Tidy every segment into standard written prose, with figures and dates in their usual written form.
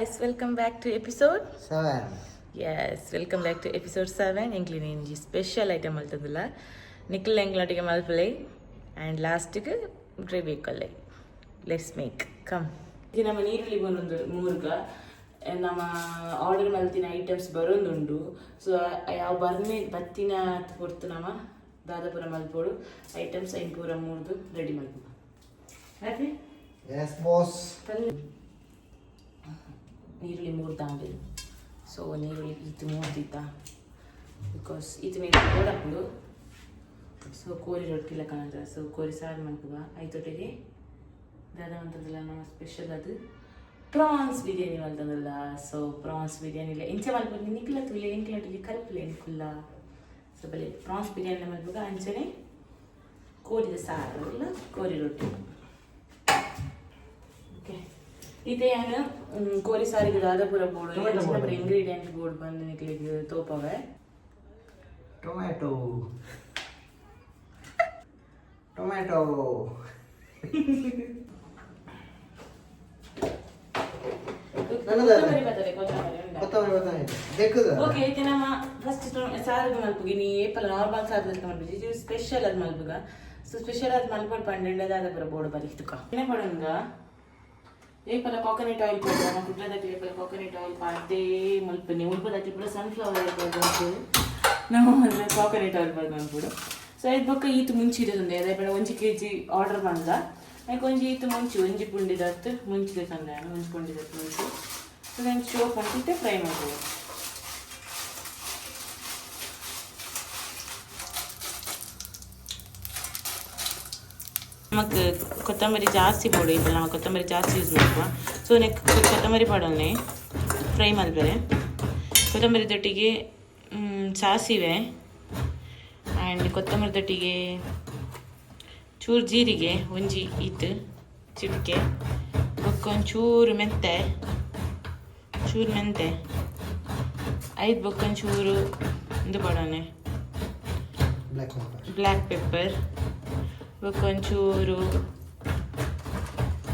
guys, welcome back to episode 7. Yes, welcome back to episode 7. English Ninji special item altadilla. Nickel englatiga malpale and last gravy kalle. Let's make. Come. ಇದು ನಮ್ಮ ನೀರುಳ್ಳಿ ಬಂದೊಂದು ಮೂರ್ಗ ನಮ್ಮ order ಮಲ್ತಿನ items ಬರೋದುಂಡು so ಯಾವ ಬರ್ಮೆ ಬತ್ತಿನ ಹೊರ್ತು ನಮ್ಮ Dadapura ಮಲ್ಪೋಡು items ಐಂಪೂರ ಮೂರ್ದು ready ಮಾಡ್ಬೋದು ಹ್ಯಾಪಿ Yes, boss. ನೀರುಳ್ಳಿ ಮೂರು ತಾಂಬಿರು ಸೊ ನೀರುಳ್ಳಿ ಇದು ಮೂರ್ದಿತ್ತ ಬಿಕಾಸ್ ಇದು ಮೇಲೆ ಓಡಾಕೊಂಡು ಸೊ ಕೋರಿ ರೊಟ್ಟಿಲ್ಲ ಕಾಣುತ್ತೆ ಸೊ ಕೋರಿ ಸಾರು ಮಾಡ್ಕುವ ಐತೊಟ್ಟಿಗೆ ದಾದ ಅಂತಂದಿಲ್ಲ ನಮ್ಮ ಸ್ಪೆಷಲ್ ಅದು ಪ್ರಾನ್ಸ್ ಬಿರಿಯಾನಿ ಅಂತಂದಲ್ಲ ಸೊ ಪ್ರಾನ್ಸ್ ಬಿರಿಯಾನಿ ಇಂಚೆ ಮಾಡ್ಬೋದು ನಿಕ್ಲ ತುಲೆ ಎಂಕ್ಲಟ್ಟಿಗೆ ಕಲ್ಪಲೆ ಎನ್ಕುಲ್ಲ ಸೊ ಬಲೆ ಪ್ರಾನ್ಸ್ ಬಿರಿಯಾನಿ ಮಾಡ್ಬೇಕು ಅಂಚನೆ ಕೋರಿದ ಸಾರು ಇಲ್ಲ ಕೋರಿ ರೊಟ್ಟಿ ಓಕೆ ಇದೇ ಏನು ಕೋರಿ ಸಾರಿಗೆ ದಾದಾಪುರ ಬೋರ್ಡ್ ಇಂಗ್ರೀಡಿಯೆಂಟ್ ಬೋರ್ಡ್ ಬಂದು ನಿಕ್ಲಿಗೆ ತೋಪವೆ Tomato. ಓಕೆ ಐತೆ ನಮ್ಮ ಫಸ್ಟ್ ಸಾರಿಗೆ ಮಲ್ಪುಗಿ ನೀ ಏಪಲ್ಲ ನಾರ್ಮಲ್ ಸಾರು ಮಾಡ್ಬೇಕು ಇದು ಸ್ಪೆಷಲ್ ಅದು ಮಲ್ಪುಗ ಸೊ ಸ್ಪೆಷಲ್ ಅದು ಮಲ್ಪಡ್ ಪಂಡೆಂಡ ದಾದಾಪುರ ಬೋರ್ಡ್ ಬರೀತುಕ ಏನೇ ಪಡಂಗ ಏಪಲ್ಲ ಕೋಕೋನಟ್ ಆಯಿಲ್ ಪಡ್ದು ನಮ್ಮ ಕುಟ್ಲದಕ್ಕೆ ಏಪಲ್ಲ ಕೋಕೋನಟ್ ಆಯಿಲ್ ಪಾಡ್ದೆ ಮಲ್ಪನಿ ಉಳ್ಪದಕ್ಕೆ ಕೂಡ ಸನ್ಫ್ಲವರ್ ಆಯಿಲ್ ಪಡ್ದು ನಮ್ಮ ಮನೆ ಕೋಕೋನಟ್ ಆಯಿಲ್ ಪಡ್ದು ಅನ್ಬಿಡು ಸೊ ಇದು ಬೊಕ್ಕ ಈತು ಮುಂಚಿರೋದು ಅದೇ ಬೇಡ 1 kg ಆರ್ಡರ್ ಬಂದ ಯಾಕೆ ಒಂಜಿ ಈತು ಮುಂಚಿ ಒಂಜಿ ಪುಂಡಿದತ್ತು ಮುಂಚಿದೆ ತಂದೆ ಒಂಜಿ ಪುಂಡಿದತ್ತು ಮುಂಚಿ ಸೊ ನಾನು ಶೋಪ್ ಅಂತಿದ್ದೆ ಫ್ರೈ ಮಾಡ್ಬೋದು ನಮಗೆ ಕೊತ್ತಂಬರಿ ಜಾಸ್ತಿ ಪೌಡು ಇಲ್ಲ ನಾವು ಕೊತ್ತಂಬರಿ ಜಾಸ್ತಿ ಯೂಸ್ ಮಾಡುವ ಸೊ ನೆಕ್ಸ್ಟ್ ಕೊತ್ತಂಬರಿ ಪೌಡನ್ನೇ ಫ್ರೈ ಮಾಡಿದ್ರೆ ಕೊತ್ತಂಬರಿ ದೊಟ್ಟಿಗೆ ಸಾಸಿವೆ ಆ್ಯಂಡ್ ಕೊತ್ತಂಬರಿ ದೊಟ್ಟಿಗೆ ಚೂರು ಜೀರಿಗೆ ಒಂಜಿ ಈತು ಚಿಟಿಕೆ ಬೊಕ್ಕೊಂಚೂರು ಮೆಂತೆ ಐದು ಬೊಕ್ಕೊಂಚೂರು ಇದು ಪೌಡನೆ ಬ್ಲ್ಯಾಕ್ ಪೆಪ್ಪರ್ ಬೊಕ್ಕೊಂಚೂರು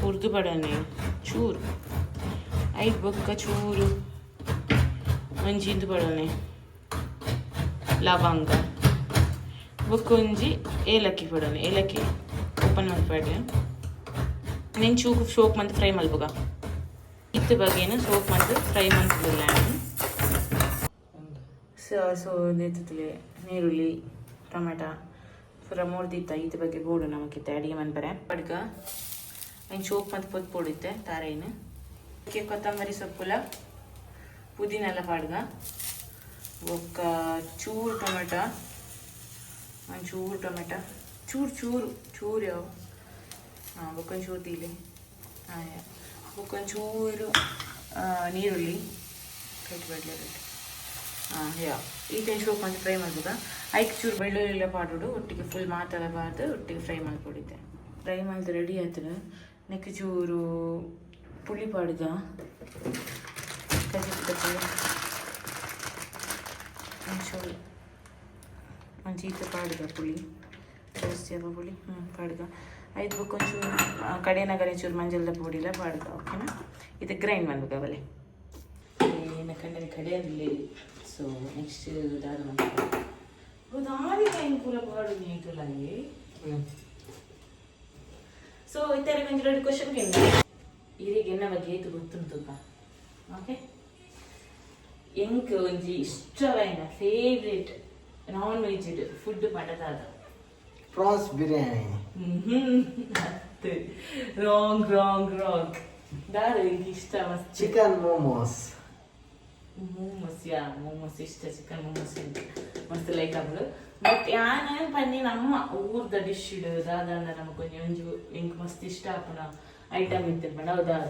ಉರ್ದು ಪಡನೆ ಚೂರು ಐದು ಬೊಕ್ಕ ಚೂರು ಒಂಜಿಂದು ಪಡನೆ ಲವಂಗ ಬೊಕ್ಕೊಂಜಿ ಏಲಕ್ಕಿ ಪಡನೆ ಏಲಕ್ಕಿ ಓಪನ್ ಮಾಡಿಪಾಡ್ಲೆ నేను సోప్ మంది ఫ్రై మలుపుగా ఇత్తు బగేన సోప్ మంది ఫ్రై మలుపుగా ಸೊ ನೆತ್ತಲೆ ನೀರುಳ್ಳಿ ಟೊಮೆಟೊ ಪೂರ ಮೂರ್ದಿತ್ತ ಇತ್ತ ಬಗ್ಗೆ ಬೋಡು ನಮಗೆ ಅಡಿಗೆ ಮನ್ಪರೆ ಪಡ್ಕ ಐನು ಸೋಪ್ ಮತ್ತು ಪೊತ್ತು ಪೋಡಿತ್ತೆ ತಾರೇನು ಅದಕ್ಕೆ ಕೊತ್ತಂಬರಿ ಸೊಪ್ಪುಲ ಪುದೀನ ಎಲ್ಲ ಪಾಡ್ಗ ಒಕ್ಕ ಚೂರು ಟೊಮೆಟೊ ಚೂರು ಯಾವ ಬೊಕ್ಕೊಂಚೂರು ತೀಲಿ ಬೊಕ್ಕೊಂಚೂರು ನೀರುಳ್ಳಿ ಕಟ್ಬಿಡ್ಲಿ ಯಾ ಈ ಟೈಮ್ ಸೋಪ್ ಅಂತ ಫ್ರೈ ಮಾಡ್ಬೋದಾ ಐದು ಚೂರು ಬೆಳ್ಳುಳ್ಳಿ ಎಲ್ಲ ಪಾಡೋಡು ಒಟ್ಟಿಗೆ ಫುಲ್ ಮಾತಾಡಬಾರ್ದು ಒಟ್ಟಿಗೆ ಫ್ರೈ ಮಾಡಿಕೊಡಿದ್ದೆ ಫ್ರೈ ಮಾಡಿದ್ರೆ ರೆಡಿ ಆಯ್ತದೆ ನೆಕ್ಸ್ಟ್ ಚೂರು ಪುಳಿ ಪಾಡ್ದ ಒಂಚೂರು ಒಂಚೀತ ಪಾಡ್ದ ಪುಳಿ ಜಾಸ್ತಿ ಅವ ಪುಳಿ ಪಾಡ್ದ ಐದು ಬೊಕ್ಕೊಂಚೂರು ಕಡೆನಾಗರೆ ಚೂರು ಮಂಜಲ್ದ ಪುಡಿಲ್ಲ ಪಾಡ್ದ ಓಕೆನಾ ಇದು ಗ್ರೈಂಡ್ ಮಾಡ್ಬೇಕು ಅವಲೆ ಏನ ಕಣ್ಣಲ್ಲಿ ಕಡೆಯಲ್ಲಿ ಸೊ ನೆಕ್ಸ್ಟ್ ದಾರಿ ಟೈಮ್ ಪೂರ ಪಾಡು ನೀಟುಲಾಗಿ ಸೊ ಇತ್ತಾರೆ ಕೊಂಚ ಎರಡು ಕ್ವಶನ್ ಕೇಳಿ ಇರಿಗೆ ಎನ್ನ ಬಗ್ಗೆ ಏತು ಗೊತ್ತುಂಟು ಓಕೆ ಎಂಕ್ ಒಂಜಿ ಇಷ್ಟವಾಯಿನ ಫೇವ್ರೇಟ್ ನಾನ್ ವೆಜ್ ಫುಡ್ ಪಡದಾದ Prawns biryani. ರಾಂಗ್ ದಾದ ಎಂಕ್ ಇಷ್ಟ ಮಸ್ತ್ Chicken momos. ಮೋಮೋಸ್ ಇಷ್ಟ ಚಿಕನ್ ಮೋಮೋಸ್ ಮಸ್ತ್ ಲೈಕ್ ಆಗ್ಬೋದು ಬಟ್ ಯಾನ ಪನ್ನಿ ನಮ್ಮ ಊರ್ದ ಡಿಶ್ ಇಡು ದಾದ ನಮಗೆ ಕೊಂಚ ಒಂಜು ಎಂಕ್ ಮಸ್ತ್ ಇಷ್ಟ ಆಪುನ ಐಟಮ್ ಇತ್ತಿರ್ಪಣ ಹೌದಾದ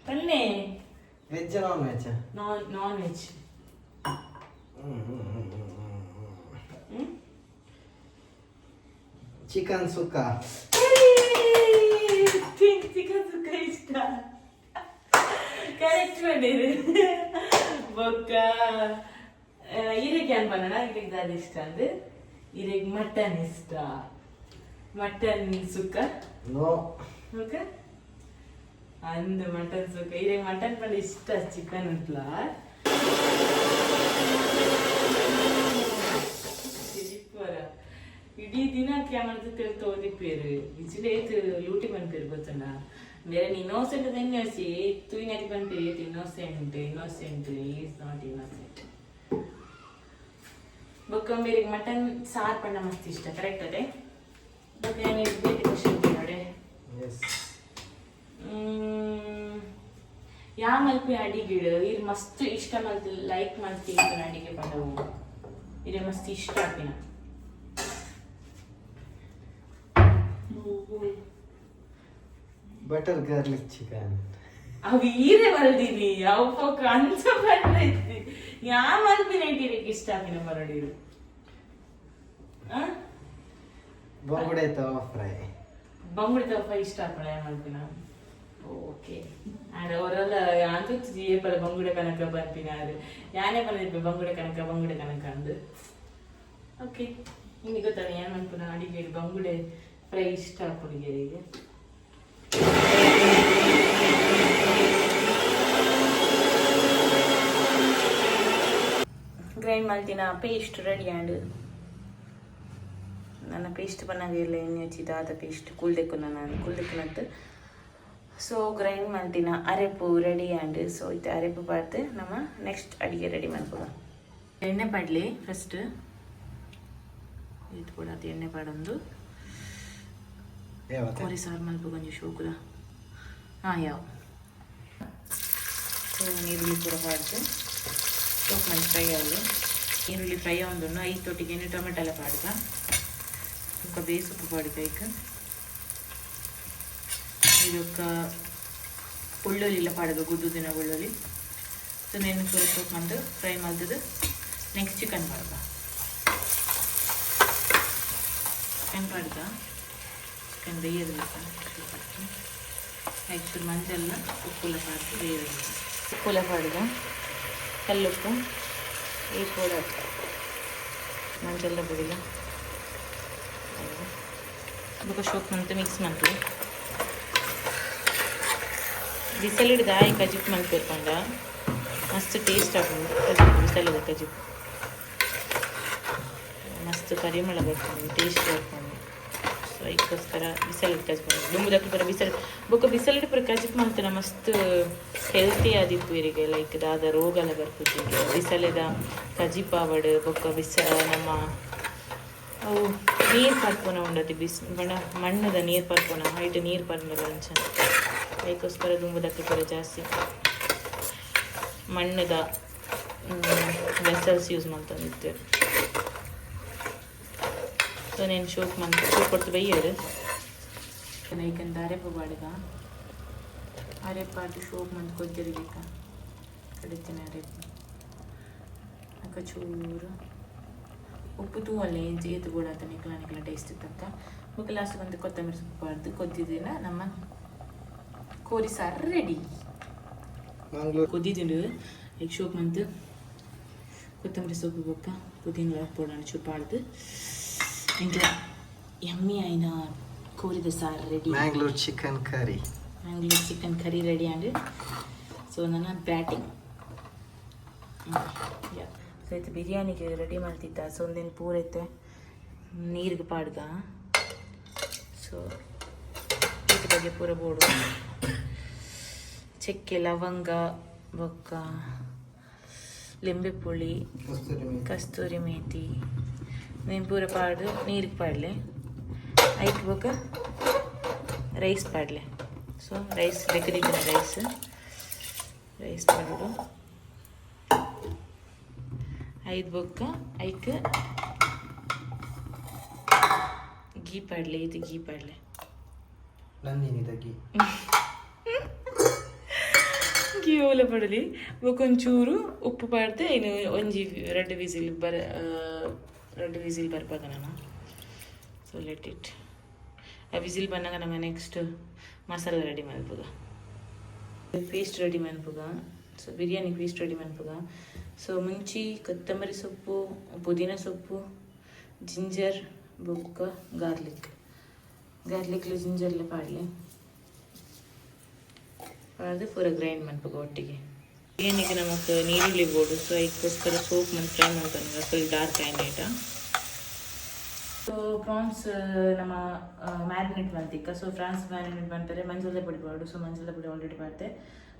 ಪನ್ನೆ Veg or non-veg? Non veg Chicken sukka. Chicken sukka ಇಷ್ಟ ಕರೆಕ್ಟ್ ಮಾಡಿರಿ ಬೊಕ್ಕ ಇರಿಗೆ ಅನ್ಪಣ್ಣ ಇರಿಗೆ ದಾದ ಇಷ್ಟ ಅಂದ್ರೆ ಇರಿಗೆ ಮಟನ್ ಇಷ್ಟ ಮಟನ್ ಸುಕ್ಕ No. ಓಕೆ ಅಂದ ಮಟನ್ ಸುಕ್ಕ ಇದೇ ಮಟನ್ ಪಂಡ ಇಷ್ಟ ಚಿಕನ್ ಉಂಟ್ಲ ಇಡೀ ದಿನ ಕ್ಯಾಮರಾ ತೆಲ್ ತೋದಿಪ್ಪೇರು ಇಜಿಲೇತು ಲೂಟಿ ಪನ್ಪೇರು ಗೊತ್ತುಂಡ ಬೇರೆ ಇನ್ನೋಸೆಂಟ್ ಎನ್ನೋಸಿ ತೂಯಿನತಿ ಪನ್ಪೇರು ಏತು ಇನ್ನೋಸೆಂಟ್ ಈಸ್ ನಾಟ್ ಇನ್ನೋಸೆಂಟ್ ಬೊಕ್ಕಂಬೇರಿಗೆ ಮಟನ್ ಸಾರು ಪಂಡ ಮಸ್ತ್ ಇಷ್ಟ ಕರೆಕ್ಟ್ ಅದೇ ಬಟ್ ಏನು ಬೇರೆ ಕ್ವಶನ್ ನೋಡೆ ಯಾ ಮಲ್ಪಿ ಅಡಿಗಿಡು ಇದು ಮಸ್ತ್ ಇಷ್ಟ ಮಲ್ತು ಲೈಕ್ ಮಾಡ್ತೀನಿ ಅಡಿಗೆ ಪಂಡವು ಇದೆ ಮಸ್ತ್ ಇಷ್ಟ ಆಪಿನ ಬಟರ್ ಗಾರ್ಲಿಕ್ ಚಿಕನ್ ಅವು ಈರೆ ಬಲ್ದಿನಿ ಅವು ಪಕ್ಕ ಅಂಚ ಬಂದೈತಿ ಯಾ ಮಲ್ಪಿ ನೈಟಿರಿಗೆ ಇಷ್ಟ ಆಪಿನ ಮರಡಿರು ಬಂಗುಡೆ ತವಾ ಫ್ರೈ ಬಂಗುಡೆ ತವ ಇಷ್ಟ ಆಪಣ ಯಾ ಮಲ್ಪಿನ ಓಕೆ ಆ್ಯಂಡ್ ಅವರೆಲ್ಲ ಅಂತ ಏಪಲ ಬಂಗುಡೆ ಕನಕ ಬರ್ಪಿನಾರು ಯಾನೇ ಬಂದಿರ್ಬೇಕು ಬಂಗುಡೆ ಕನಕ ಅಂದು ಓಕೆ ನಿಮಗೆ ಗೊತ್ತಾನೆ ಏನು ಅನ್ಪುನ ಅಡಿಗೆ ಬಂಗುಡೆ ಫ್ರೈ ಇಷ್ಟ ಹುಡುಗಿಯರಿಗೆ ಗ್ರೈಂಡ್ ಮಾಡ್ತೀನ ಪೇಸ್ಟ್ ರೆಡಿ ಆ್ಯಂಡ್ ನನ್ನ ಪೇಸ್ಟ್ ಬಂದಾಗಿರಲಿಲ್ಲ ಎಣ್ಣೆ ಹಚ್ಚಿದ ಆದ ಪೇಸ್ಟ್ ಕುಳ್ದೆಕ್ಕನಂತ ಸೊ ಗ್ರೈಂಡ್ ಮಾಡ್ತೀನ ಅರೆಪು ರೆಡಿ ಆ್ಯಂಡ್ ಸೊ ಇದು ಅರೆಪು ಪಾಡ್ದು ನಮ್ಮ ನೆಕ್ಸ್ಟ್ ಅಡಿಗೆ ರೆಡಿ ಮಾಡ್ಬೋದ ಎಣ್ಣೆ ಪಾಡಲಿ ಫಸ್ಟ್ ಇದು ಕೂಡ ಅದು ಎಣ್ಣೆ ಪಾಡೊಂದು ಕೋರಿ ಸಾರು ಮಲ್ಪ ಕೊಂಚ ಶೋಕುದ ಯಾವ ಸೊ ನೀರುಳ್ಳಿ ಕೂಡ ಪಾಡ್ದು ಸೋಪ್ ಮಾಡಿ ಫ್ರೈ ಆಗೋದು ಈರುಳ್ಳಿ ಫ್ರೈ ಆಗೊಂಡು ಐದು ತೊಟ್ಟಿಗೆ ಟೊಮೆಟೊ ಎಲ್ಲ ಪಾಡ್ದ ఒక బేస్ ఉప్పు పడిపోయాక ఇది ఒక ಉಳ್ಳುಳ್ಳಿ ಇಲ್ಲ ಪಾಡೋದು ಗುದ್ದುದಿನ ಉಳ್ಳುಳ್ಳಿ ಸೊ నేను ಸ್ವಲ್ಪ ಫ್ರೈ ಮಾಡ್ತದೆ ನೆಕ್ಸ್ಟ್ ಚಿಕನ್ ಪಾಡ್ದ ಚಿಕನ್ ಬೇಯೋದಿಲ್ಲ ಆ್ಯಕ್ಚುಲಿ ಮಂಜೆಲ್ಲ ಉಪ್ಪುಲ್ಲ ಪಾಡ್ದು ಬೇಯೋದಿಲ್ಲ ಉಪ್ಪುಲ್ಲ ಪಾಡ್ದ ಕಲ್ಲುಪ್ಪು ಈ ಕೂಡ ಮಂಜೆಲ್ಲ ಬಿಡಿಲ್ಲ ಅದಕ್ಕೆ ಶೋಕ್ ಮಂತ್ ಮಿಕ್ಸ್ ಮಾಡ್ತೀವಿ ಬಿಸಲಿಡ್ದ ಈ ಕಜಿಪ್ ಮಲ್ಪೇರ್ಕೊಂಡ ಮಸ್ತ್ ಟೇಸ್ಟ್ ಆಗ್ಬೋದು ಕಜಿಪ್ ಬಿಸಲಿದ ಕಜಿಪ್ ಮಸ್ತ್ ಪರಿಮಳ ಬರ್ಕೊಂಡು ಟೇಸ್ಟ್ ಬರ್ಕೊಂಡು ಸೊ ಇದಕ್ಕೋಸ್ಕರ ಬಿಸಲಿಟ್ಟು ಕಜ್ಕೊಂಡು ದುಂಬುದಕ್ಕೆ ಪೂರ ಬಿಸಲಿಟ್ಟು ಪೂರ ಕಜಿಪ್ ಮಾಡ್ತಾರೆ ಮಸ್ತ್ ಹೆಲ್ತಿ ಆದಿಪ್ಪು ಇವರಿಗೆ ಲೈಕ್ ದಾದ ರೋಗ ಎಲ್ಲ ಬರ್ತಿದ್ದಿಗೆ ಬಿಸಲಿದ ಕಜಿಪ್ ಆವಡು ಬೊಕ್ಕ ನಮ್ಮ ಅವು ನೀರು ಪರ್ಪುನ ಉಂಡತಿ ಬಣ್ಣ ಮಣ್ಣದ ನೀರು ಪರ್ಪುನ ಹೈಟ್ ನೀರು ಪರ್ನಲ್ಲ ಅಂಚ ಅದಕ್ಕೋಸ್ಕರ ದುಂಬುದಕ್ಕೆ ಕೂಡ ಜಾಸ್ತಿ ಮಣ್ಣದ ವೆಸಲ್ಸ್ ಯೂಸ್ ಮಾಡ್ತಂದಿತ್ತು ಸೊ నేను ಶೋಕ್ ಕೊಡ್ತು ಬೈಯರು ನೈಕಂತ ಅರೆಪ ಬಾಡಿಗ ಅರೆಪಾಡು ಶೋಕ್ ಮಂತ್ ಕೊದ್ದಿರ್ಬೇಕ ಕಡಿತೀನಿ ಅರೆಪ ಅಕ್ಕ ಚೂರು ಉಪ್ಪು ತೂವಲ್ಲಿ ಜೇತು ಕೂಡ ಅಂತ ನಿಕ್ಲ ಟೇಸ್ಟ್ ತಕ್ಕ ಬುಕ್ ಲಾಸ್ಟ್ ಬಂದು ಕೊತ್ತಂಬರಿ ಸೊಪ್ಪು ಬಾರ್ದು ಕೊದ್ದಿದ್ದೀನ ನಮ್ಮ ಕೋರಿ ಸಾರು ರೆಡಿ ಕೊದ್ದಿದ್ದು ಈಗ ಶೋಕ್ ಮಂತ್ ಕೊತ್ತಂಬರಿ ಸೊಪ್ಪು ಬೊಕ್ಕ ಪುದೀನ ಪೌಡರ್ ಚುಪ್ಪಾಡ್ದು ಇಂಟ್ಲ ಯಮ್ಮಿ ಆಯ್ನ ಕೋರಿದ ಸಾರು ready Mangalore chicken curry ready and so ನನ್ನ ಬ್ಯಾಟಿಂಗ್ ಸೊ ಇದು ಬಿರಿಯಾನಿಗೆ ರೆಡಿ ಮಾಡ್ತಿದ್ದ ಸೊ ಒಂದೇನು ಪೂರೈತೆ ನೀರಿಗೆ ಪಾಡ್ದ ಸೊ ಇದ್ರ ಬಗ್ಗೆ ಪೂರ ಬೋಡು ಚಕ್ಕೆ ಲವಂಗ ಬೊಕ್ಕ ಲಿಂಬೆ ಪುಳಿ ಕಸ್ತೂರಿ ಮೇಥಿ నేను పూర పాడు నీరుకి పాడలే అయిపోక రైస్ పాడలే సో రైస్ దగ్గర రైస్ పాడు ಐದು ಬೊಕ್ಕ ಐಕ್ ಗೀ ಪಾಡ್ಲೆ ಇದು ಗೀ ಪಾಡ್ಲೆ ಗೀ ಓಲೆ ಪಡಲಿ ಒಂಚೂರು ಉಪ್ಪು ಪಾಡ್ದೆ ಇನ್ನು ಒಂಜಿ ರೆಡ್ ವಿಸಿಲ್ ಬರ್ಪಾಗ ನಾನು ಸೊ ಲೆಟ್ ಇಟ್ ಆ ವಿಸಿಲ್ ಬಂದಾಗ ನಮಗೆ ನೆಕ್ಸ್ಟ್ ಮಸಾಲ ರೆಡಿ ಮಾಡ್ಬೋದ ಪೇಸ್ಟ್ ರೆಡಿ ಮಾಡ್ಬೋದ ಸೊ ಬಿರಿಯಾನಿ ಪೇಸ್ಟ್ ರೆಡಿ ಮಾಡ್ಬೋದ ಸೊ ಮುಂಚಿ ಕೊತ್ತಂಬರಿ ಸೊಪ್ಪು ಪುದೀನ ಸೊಪ್ಪು ಜಿಂಜರ್ ಬೊಕ್ಕ ಗಾರ್ಲಿಕ್ಲು ಜಿಂಜರ್ಲೆ ಪಾಡಲಿ ಅದು ಪೂರ ಗ್ರೈಂಡ್ ಮಾಡ್ಬೇಕು ಒಟ್ಟಿಗೆ. ಬಿರಿಯಾನಿಗೆ ನಮಗೆ ನೀರುಳ್ಳಿ ಬೋಡು, ಸೊ ಇದಕ್ಕೋಸ್ಕರ ಸೋಪ್ ಮತ್ತು ಫ್ರೈ ಮಾಡ್ಕೊಂಡು ಫುಲ್ ಡಾರ್ಕ್ ಆಯ್ನೇಟ. ಸೊ ಪ್ರಾನ್ಸ್ ನಮ್ಮ ಮ್ಯಾರಿನೇಟ್ ಮಾಡ್ತಿಕ್ಕ. ಸೊ ಫ್ರಾನ್ಸ್ ಮ್ಯಾರಿನೇಟ್ ಮಾಡ್ತಾರೆ ಮಂಜದ ಪುಡಿ ಪಾಡು. ಸೊ ಮಂಜದ ಪುಡಿ ಆಲ್ರೆಡಿ ಮಾಡ್ತೆ.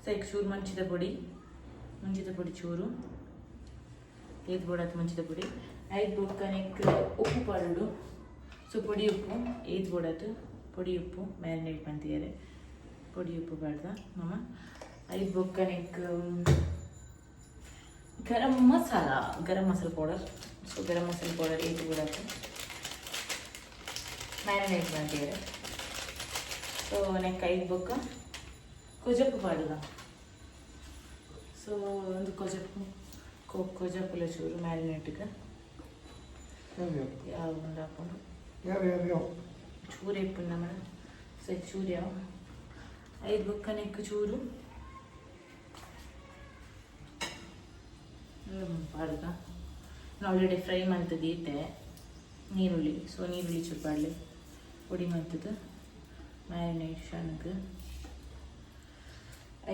ಸೊ ಈಗ ಚೂರು ಮಂಚಿದ ಪುಡಿ ಚೂರು ಐದು ಬೋಡಾತು ಮಂಚಿದ ಪುಡಿ 5 ಬೊಕ್ಕನೆಕ್ ಉಪ್ಪು ಪಾಡು. ಸೊ ಪುಡಿ ಉಪ್ಪು 5 ಬೋಡಾತು ಪುಡಿ ಉಪ್ಪು ಮ್ಯಾರಿನೇಟ್ ಮಾಡ್ತಿದ್ದಾರೆ. ಪುಡಿ ಉಪ್ಪು ಬಾಡ್ದ ನಮ್ಮ 5 ಬೊಕ್ಕನೆಕ್ garam masala powder. So garam masala powder 5 ಬೋಡಾತು marinate ಮಾಡ್ತಿದ್ದಾರೆ. ಸೊ ನೆಕ್ 5 ಬೊಕ್ಕ ಕೊಜಪ್ಪು ಪಾಡುದ. ಸೊ ಒಂದು ಕೊಜಪ್ಪುಲ ಚೂರು ಮ್ಯಾರಿನೇಟ್ಗೆ ಯಾವ ಒಂದು ಹಾಕೊಂಡು ಚೂರು ಇಪ್ಪು ನಮ್ಮ. ಸೊ ಚೂರು ಯಾವ 5 ಬೊಕ್ಕನೆಕ್ ಚೂರು ಪಾಡುದ. ಆಲ್ರೆಡಿ ಫ್ರೈ ಮಾಡ್ತದ್ದು ಈತೆ ನೀರುಳ್ಳಿ. ಸೊ ನೀರುಳ್ಳಿ ಚೂರು ಪಾಡಲಿ ಪುಡಿ ಮಾಡ್ತದ್ದು ಮ್ಯಾರಿನೇಷನ್ಗೆ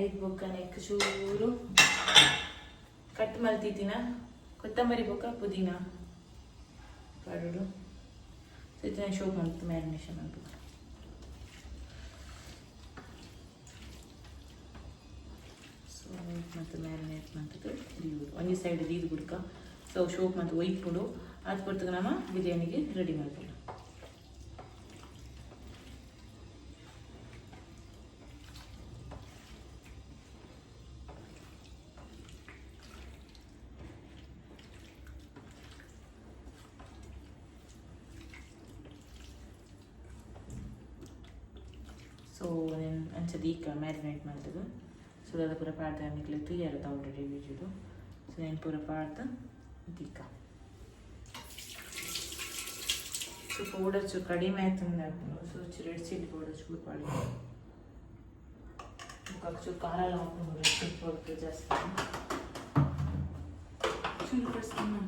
5 ಬೊಕ್ಕನೆಕ್ ಚೂರು ಕಟ್ ಮಲ್ತಿದ್ದಿನ ಕೊತ್ತಂಬರಿ ಬೊಕ್ಕ ಪುದೀನ ಪಾಡು. ಸೊ ಇದನ್ನ ಶೋಪ್ ಮಾಡ್ತು ಮ್ಯಾರಿನೇಷನ್ ಅಂತ. ಸೊ ಮತ್ತು ಮ್ಯಾರಿನೇಟ್ ಮಾಡ್ತದ್ದು ಒಂದೇ ಸೈಡ್ ದೀದು ಬಿಡ್ಕ. ಸೊ ಶೋಪ್ ಮತ್ತು ಒಯ್ಪುಡು ಅದು ಕೊಡ್ತಗ ನಮ್ಮ ಬಿರಿಯಾನಿಗೆ ರೆಡಿ ಮಾಡ್ಬೋದು. ಸೊ నేను అంచది మ్యారినేట్ ಮಾಡ್ತದ್ದು. ಸೊ ಅದು ಪೂರ ಪಾಡ್ದ ನಿಕ್ಲೆ ಕ್ಲಿಯರ್ ಅದು ಆಲ್ರೆಡಿ ಬೀಜುದು. ಸೊ నేను ಪೂರ ಪಾಡ್ದ ದೀಕ. ಸೊ ಪೌಡರ್ ಚೂರು ಕಡಿಮೆ ಆಯ್ತು ಹಾಕೊಂಡು. ಸೊ ರೆಡ್ ಚಿಲ್ಲಿ ಪೌಡರ್ ಚೂರು ಪಾಡಿ ಚೂರು ಖಾರ ಎಲ್ಲ ಹಾಕೊಂಡು ರೆಡ್ ಚಿಲ್ಲಿ ಪೌಡರ್ ಜಾಸ್ತಿ ಚೂರು ಕಡಿಸ್ಕೊಂಡು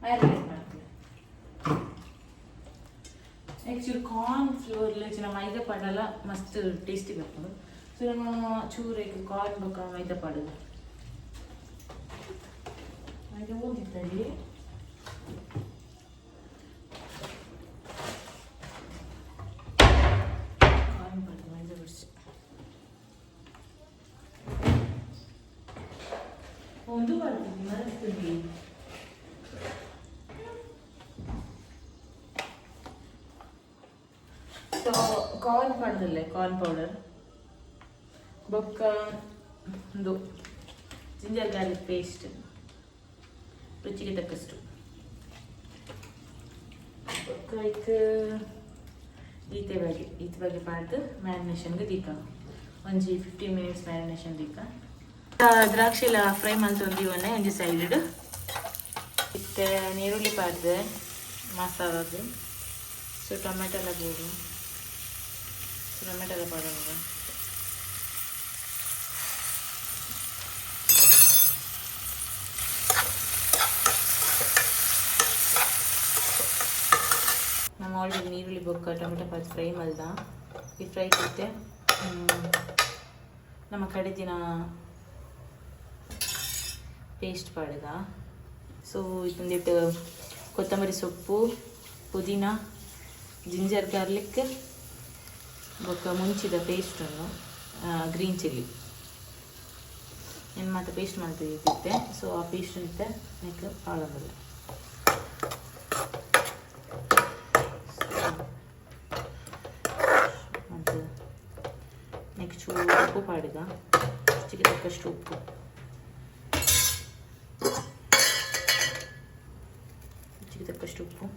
ಮ್ಯಾರಿನೇಟ್ ಮಾಡ್ತೀವಿ. ಆ್ಯಕ್ಚುಲಿ ಕಾರ್ನ್ ಫ್ಲೋರ್ಲೆ ನಮ್ಮ ಮೈದಾ ಪಾಡೆಲ್ಲ ಮಸ್ತ್ ಟೇಸ್ಟಿ ಬರ್ತದೆ. ಸೊ ನಮ್ಮ ಚೂರು ಈಗ ಕಾರ್ನ್ ಬೇಕಾ ಮೈದಾ ಪಾಡೋದು ಮೈದಾ ಓದಿದ್ದಲ್ಲಿ ಕಾರ್ನ್ ಪಾಡು ಮೈದಾ ಬಿಡಿಸಿ ಒಂದು ಮಾಡ್ತೀವಿ ಮರೆಸ್ತೀವಿ. ಸೊ ಕಾರ್ನ್ ಪಾಡದಲ್ಲೇ ಕಾರ್ನ್ ಪೌಡರ್ ಬೊಕ್ಕ ಒಂದು ಜಿಂಜರ್ ಗಾರ್ಲಿಕ್ ಪೇಸ್ಟ್ ರುಚಿಗೆ ತಕ್ಕಷ್ಟು ಬೊಕ್ಕ ಈತೆ ಬಗ್ಗೆ ಪಾಡ್ದು ಮ್ಯಾರಿನೇಷನ್ಗೆ ದೀಕ ಒಂಜಿ 15 ಮಿನಿಟ್ಸ್ ಮ್ಯಾರಿನೇಷನ್ ದೀಕ. ದ್ರಾಕ್ಷಿ ಎಲ್ಲ ಫ್ರೈ ಮಾಡ್ತೊಂದಿವನ್ನೇ ಒಂಜಿ ಸೈಡ್ ಇತ್ತೆ ನೀರುಳ್ಳಿ ಪಾಡ್ದೆ ಮಸಾಲದು. ಸೊ ಟೊಮೆಟೊ ಎಲ್ಲ ಬೋದು ಟೊಮೆಟೊ ಎಲ್ಲ ಪಾಡೋದು. ನಮ್ಮ ಆಲ್ರೆಡಿ ನೀರುಳ್ಳಿ ಬೊಕ್ಕ ಟೊಮೆಟೊ ಪಾತ್ ಫ್ರೈ ಮಲ್ದ. ಈ ಫ್ರೈ ಕೊತ್ತೆ ನಮ್ಮ ಕಡೆದಿನ ಪೇಸ್ಟ್ ಪಾಡ್ದ. ಸೊ ಇದೊಂದಿಟ್ಟು ಕೊತ್ತಂಬರಿ ಸೊಪ್ಪು ಪುದೀನ ಜಿಂಜರ್ ಗಾರ್ಲಿಕ್ ಬೊಕ್ಕ ಮುಂಚಿದ ಪೇಸ್ಟನ್ನು ಗ್ರೀನ್ ಚಿಲ್ಲಿ ಏನು ಮತ್ತೆ ಪೇಸ್ಟ್ ಮಾಡ್ತಿದ್ದೆ. ಸೊ ಆ ಪೇಸ್ಟ್ ಇತ್ತೆ ನೆಕ್ ಪಾಳಂಬಲ್ಲ. ಮತ್ತು ನೆಕ್ಸ್ಟ್ ಉಪ್ಪು ಪಾಡಿದ ರುಚಿಗೆ ತಕ್ಕಷ್ಟು ಉಪ್ಪು. ರುಚಿಗೆ ತಕ್ಕಷ್ಟು ಉಪ್ಪು.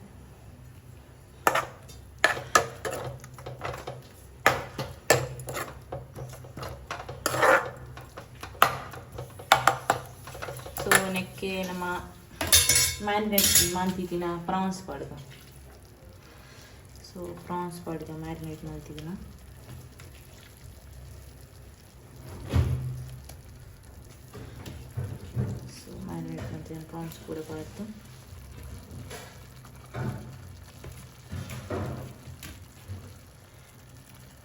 ಸೊ ನೆಕ್ಕೆ ನಮ್ಮ ಮ್ಯಾರಿನೇಟ್ ಮಾಡ್ತಿದ್ದೀನ ಪ್ರಾನ್ಸ್ ಪಾಡ್ದ. ಸೊ ಪ್ರಾನ್ಸ್ ಪಾಡ್ದ ಮ್ಯಾರಿನೇಟ್ ಮಾಡ್ತಿದ್ದೀನ. ಸೊ ಮ್ಯಾರಿನೇಟ್ ಮಾಡ್ತಿದ್ದೀನಿ ಪ್ರಾನ್ಸ್ ಕೂಡ ಪಾಡ್ತು.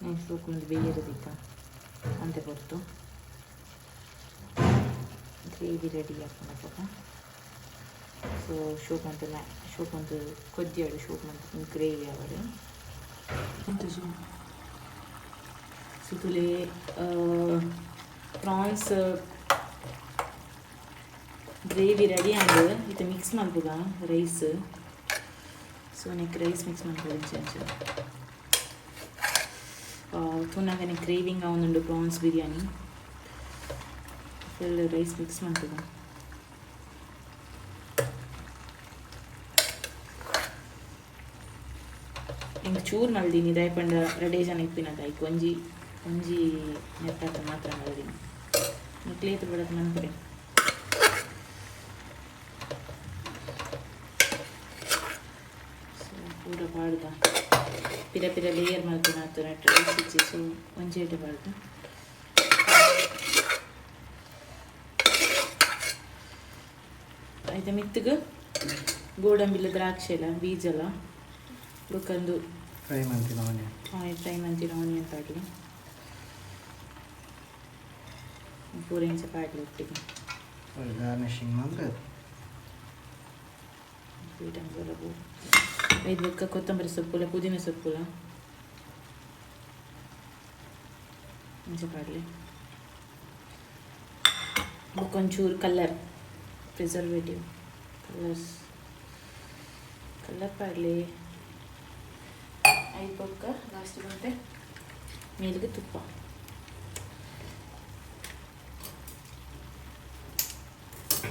ನೆಕ್ಸ್ಟ್ ಒಂದು ಬೇಯಿರೋದಿಕ್ಕ ಅಂತೆ ಬರ್ತು ಗ್ರೇವಿ ರೆಡಿ ಹಾಕೋಣ ಸೊ ಶೋಪ್ ಅಂತ ಕೊದ್ದಿಯಾಡು ಶೋಪ್ ಅಂತ ಗ್ರೇವಿ ಅವರು ಸುತ್ತಲೇ ಪ್ರಾನ್ಸ್ ಗ್ರೇವಿ ರೆಡಿ ಆಗಿ ಇದು ಮಿಕ್ಸ್ ಮಾಡ್ಬೋದ ರೈಸ್ ಸೊ ನೆಕ್ ರೈಸ್ ಮಿಕ್ಸ್ ಮಾಡ್ಬೋದು ತುನಾಗ ನೆಕ್ ಕ್ರೇವಿಂಗ್ ಅವನುಂಡು prawns biryani full rice mix ಮಾಡ್ಬೋದ ಹಿಂಗೆ ಚೂರು ಮಲ್ದೀನಿ ದಯಪಂಡ ರೆಡೇ ಜನ ಇಪ್ಪಿನದ ಐಕ್ ಒಂಜಿ ನೆಟ್ಟಾಟ ಮಾತ್ರ ಮಲ್ದೀನಿ ಕ್ಲೇತ್ ಬಿಡೋದು ಮನ್ಕಡೆ ಪೂರ ಪಾಡ್ದ ಪಿರ ಲೇಯರ್ ಮಾಡ್ತೀನಿ ಆತು ನೆಟ್ ರೈಸ್ ಇಚ್ಚಿ ಸೊ ಒಂಜಿ ಏಟೆ ಪಾಡ್ದು ಆಯ್ತಾ ಮಿತ್ತಿಗೆ ಗೋಡಂಬಿಲ ದ್ರಾಕ್ಷಿ ಎಲ್ಲ ಬೀಜಲ್ಲ ಬುಕ್ಕಂದು ಫ್ರೈ ಮಾಡ್ತೀನಿ ಆನಿಯನ್ ಪಾಡ್ಲಿ ಪೂರ ಇಂಚ ಪಾಡ್ಲಿ ಒಟ್ಟಿಗೆ ಗಾರ್ನಿಶಿಂಗ್ ಮಾಡಿದ್ರೆ ಐದು ಬುಕ್ಕ ಕೊತ್ತಂಬರಿ ಸೊಪ್ಪುಲ ಪುದೀನ ಸೊಪ್ಪುಲ ಇಂಚ ಪಾಡ್ಲಿ ಬುಕ್ಕೊಂಚೂರು ಕಲರ್ ಪ್ರಿಸರ್ವೇಟಿವ್ ಕಲರ್ ಪಾಡ್ಲಿ ಐದು ಬೊಕ್ಕ ಲಾಸ್ಟ್ ಬಂತೆ ಮೇಲಿಗೆ ತುಪ್ಪ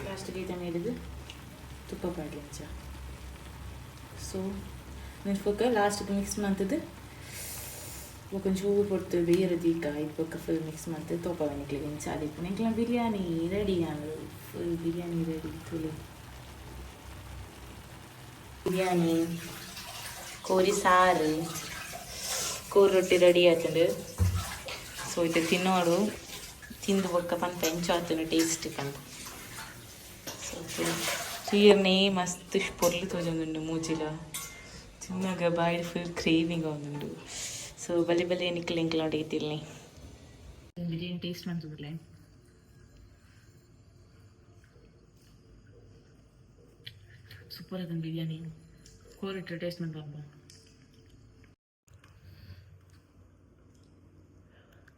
ಲಾಸ್ಟಿಗೆ ಐತೆ ಮೇಲಿಗೆ ತುಪ್ಪ ಪಾಡ್ಲಿ ಅಂಚ ಸೊ ನೆನ್ಪೊಕ್ಕ ಲಾಸ್ಟಿಗೆ ಮಿಕ್ಸ್ ಮಾಡ್ತದೆ ಒಂಚೂರು ಕೊಡ್ತೇವೆ ಬೇರೆ ದೀಕ ಐದು ಬೊಕ್ಕ ಫುಲ್ ಮಿಕ್ಸ್ ಮಾಡ್ತೇವೆ ತೋಪ ನೆಕ್ಲಿಗೆ ಇಂಚ ಅದಕ್ಕೆ ನೆಕ್ಲ ಬಿರಿಯಾನಿ ರೆಡಿ ನಾನು ಫುಲ್ ಬಿರಿಯಾನಿ ರೆಡಿ ತುಳಿ ಬಿರಿಯಾನಿ ಕೋರಿ ಸಾರು ಕೋರಿ ರೊಟ್ಟಿ ರೆಡಿ ಆಯ್ತಂಡು ಸೊ ಇದು ತಿನ್ನೋಡು ತಿಂದು ಬೊಕ್ಕ ಪಂತ ಎಂಚು ಆತನು ಟೇಸ್ಟ್ ಪಂತ ಸೊ ಚೀರ್ನೇ ಮಸ್ತ್ ಪೊರ್ಲು ತೋಜೊಂದುಂಡು ಮೂಜಿಲ ತಿನ್ನಾಗ ಬಾಯಿ ಫುಲ್ ಕ್ರೇವಿಂಗ್ ಆಗುಂಡು ಸೊ ಬಲೆ ನಿಕ್ಲೆ ಎಂಕ್ಲ ಹೊಡೆಯುತ್ತಿಲ್ಲ ಬಿರಿಯಾನಿ ಟೇಸ್ಟ್ ಮಾಡ್ತಿದ್ರಲ್ಲ ಸೂಪರ್ ಅದನ್ನು ಬಿರಿಯಾನಿ ಕೋರಿಟ್ಟು ಟೇಸ್ಟ್ ಮಾಡ್ಬಾರ್ದು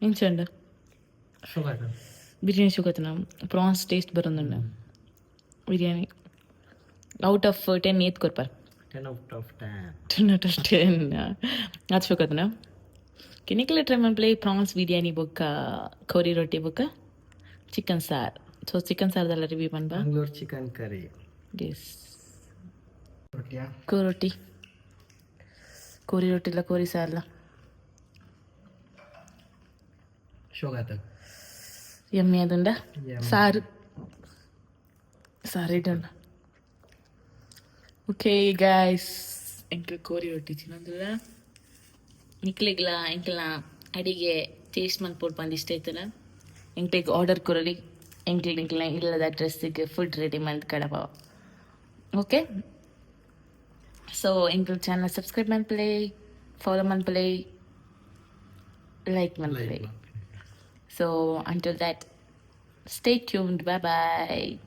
ಇಂಚಂಡ ಬಿರಿಯಾನಿ ಸುಗತನ ಪ್ರಾನ್ಸ್ ಟೇಸ್ಟ್ ಬರೋದುಂಡ ಬಿರಿಯಾನಿ ಔಟ್ ಆಫ್ 10 ಏತ್ ಕೊರ್ಪಾರ 10 out of 10 10 out of 10 ಅದು ಸುಗತನ ಕಿನಿಕಲೆ ಟ್ರೈ ಮಾಡ್ಲೇ ಪ್ರಾನ್ಸ್ ಬಿರಿಯಾನಿ ಬೊಕ್ಕ ಕೋರಿ ರೊಟ್ಟಿ ಬೊಕ್ಕ ಚಿಕನ್ ಸಾರ್ ಸೊ ಚಿಕನ್ ಸಾರ್ದೆಲ್ಲ ರಿವ್ಯೂ ಮಾಡ್ಬ ಮಂಗಳೂರು ಚಿಕನ್ ಕರಿ ಎಸ್ ಕೋರಿ ರೊಟ್ಟಿ ಇಲ್ಲ ಕೋರಿ ಸಾರ್ಲ ಶೋಗಾತ ಎಮ್ಮೆ ಅದುಂಡ ಸಾರು ಇಡುಂಡ ಓಕೆ ಗೈಸ್ ಎಂಕ್ಲ ಕೋರಿ ರೊಟ್ಟಿ ತಿನ್ನೋದಿಲ್ಲ ನಿಕ್ಲಿಗ್ಲ ಎಂಕ್ಲ ಅಡಿಗೆ ಟೇಸ್ಟ್ ಮನ್ಪೋಡ್ ಬಂದು ಇಷ್ಟ ಆಯ್ತಲ್ಲ ಎಂಕ್ಲಿಗೆ ಆರ್ಡರ್ ಕೊರಲಿ ಎಂಕ್ಲ ಇಲ್ಲದ ಅಡ್ರೆಸ್ಸಿಗೆ ಫುಡ್ ರೆಡಿ ಮಾಡಿ ಕಡಪ ಓಕೆ ಸೊ ಎಂಕ್ಲ ಚಾನಲ್ ಸಬ್ಸ್ಕ್ರೈಬ್ ಮಾಡ್ಪ್ಲೇ ಫಾಲೋ ಮಾಡ್ಪ್ಲೇ ಲೈಕ್ ಮಾಡ್ಪ್ಲೇ so until that stay tuned, bye bye.